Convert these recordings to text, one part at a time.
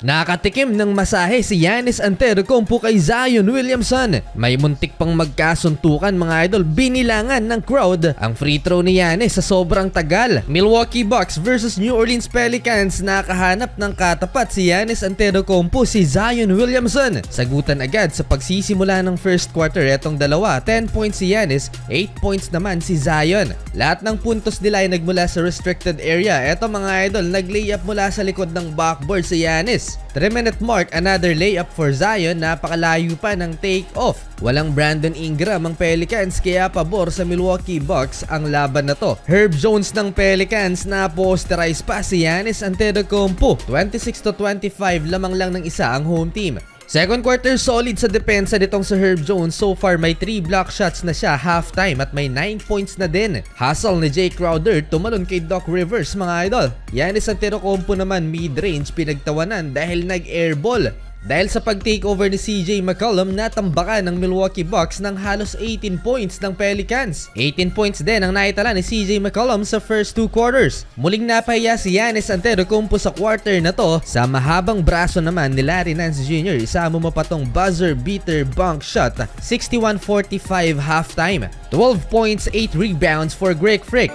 Nakatikim ng masahe si Giannis Antetokounmpo kay Zion Williamson. May muntik pang magkasuntukan mga idol. Binilangan ng crowd ang free throw ni Giannis sa sobrang tagal. Milwaukee Bucks versus New Orleans Pelicans. Nakahanap ng katapat si Giannis Antetokounmpo, si Zion Williamson. Sagutan agad sa pagsisimula ng first quarter etong dalawa. 10 points si Giannis, 8 points naman si Zion. Lahat ng puntos nila ay nagmula sa restricted area. Eto mga idol, nag-layup mula sa likod ng backboard si Giannis. 3-minute mark, another layup for Zion. Napakalayo pa ng take-off. Walang Brandon Ingram ang Pelicans kaya pabor sa Milwaukee Bucks ang laban na to. Herb Jones ng Pelicans na posterize pa si Giannis Antetokounmpo. 26-25 lamang lang ng isa ang home team. Second quarter solid sa depensa nitong si Herb Jones. So far may 3 block shots na siya halftime at may 9 points na din. Hustle ni Jay Crowder tumalon kay Doc Rivers mga idol. Giannis Antetokounmpo naman mid-range pinagtawanan dahil nag-airball. Dahil sa pag-takeover ni CJ McCollum, natambakan ng Milwaukee Bucks ng halos 18 points ng Pelicans. 18 points din ang naitala ni CJ McCollum sa first 2 quarters. Muling napahiya si Giannis Antetokounmpo sa quarter na to. Sa mahabang braso naman ni Larry Nance Jr. Isama mo pa tong buzzer beater bunk shot. 61-45 halftime. 12 points, 8 rebounds for Greek Freak.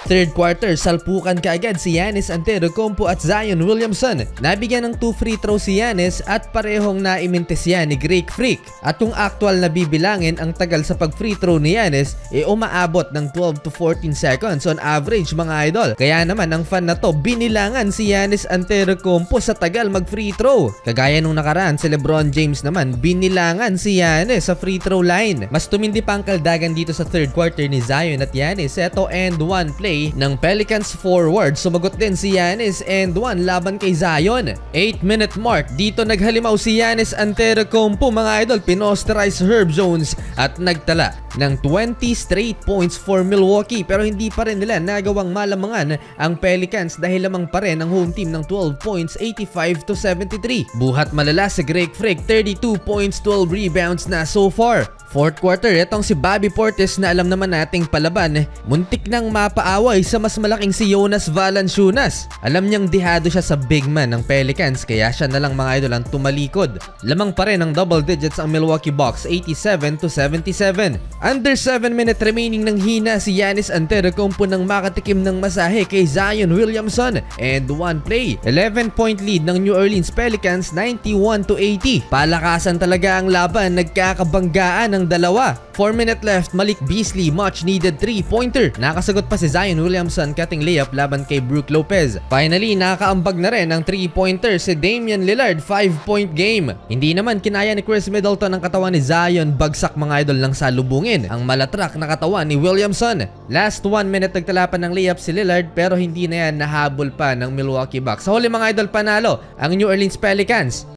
Third quarter, salpukan kaagad si Giannis Antetokounmpo at Zion Williamson. Nabigyan ng 2 free throws si Giannis at parehong naimintis yan ni Greek Freak. At kung actual na bibilangin ang tagal sa pag-free throw ni Giannis, umaabot ng 12 to 14 seconds on average mga idol. Kaya naman ang fan na to, binilangan si Giannis Antetokounmpo sa tagal mag-free throw. Kagaya nung nakaraan, si LeBron James naman, binilangan si Giannis sa free throw line. Mas tumindi pa ang kaldagan dito sa third quarter ni Zion at Giannis. Ito end one play ng Pelicans forward. Sumagot din si Giannis and 1 laban kay Zion. 8-minute mark. Dito naghalimaw si Giannis Antetokounmpo mga idol. Pinosterize Herb Jones at nagtala ng 20 straight points for Milwaukee. Pero hindi pa rin nila nagawang malamangan ang Pelicans dahil lamang pa rin ang home team ng 12 points, 85-73. Buhat malala sa Greek Freak, 32 points, 12 rebounds na so far. Fourth quarter, itong si Bobby Portis na alam naman nating palaban, muntik nang mapaaway sa mas malaking si Jonas Valanciunas. Alam niyang dihado siya sa big man ng Pelicans kaya siya na lang mga idol ang tumalikod. Lamang pa rin ang double digits ang Milwaukee Bucks, 87-77. Under 7-minute remaining ng hina si Giannis Antetokounmpo nang makatikim ng masahe kay Zion Williamson. And 1 play, 11-point lead ng New Orleans Pelicans, 91-80. Palakasan talaga ang laban, nagkakabanggaan ng dalawa. 4-minute left, Malik Beasley, much needed 3-pointer. Nakasagot pa si Zion Williamson, cutting layup laban kay Brook Lopez. Finally, nakaambag na rin ang 3-pointer si Damian Lillard, 5-point game. Hindi naman kinaya ni Chris Middleton ang katawan ni Zion, bagsak mga idol lang salubungin ang malatrak na katawan ni Williamson. Last 1 minute nagtala pa ng layup si Lillard pero hindi na yan nahabol pa ng Milwaukee Bucks. Sa huli mga idol, panalo ang New Orleans Pelicans.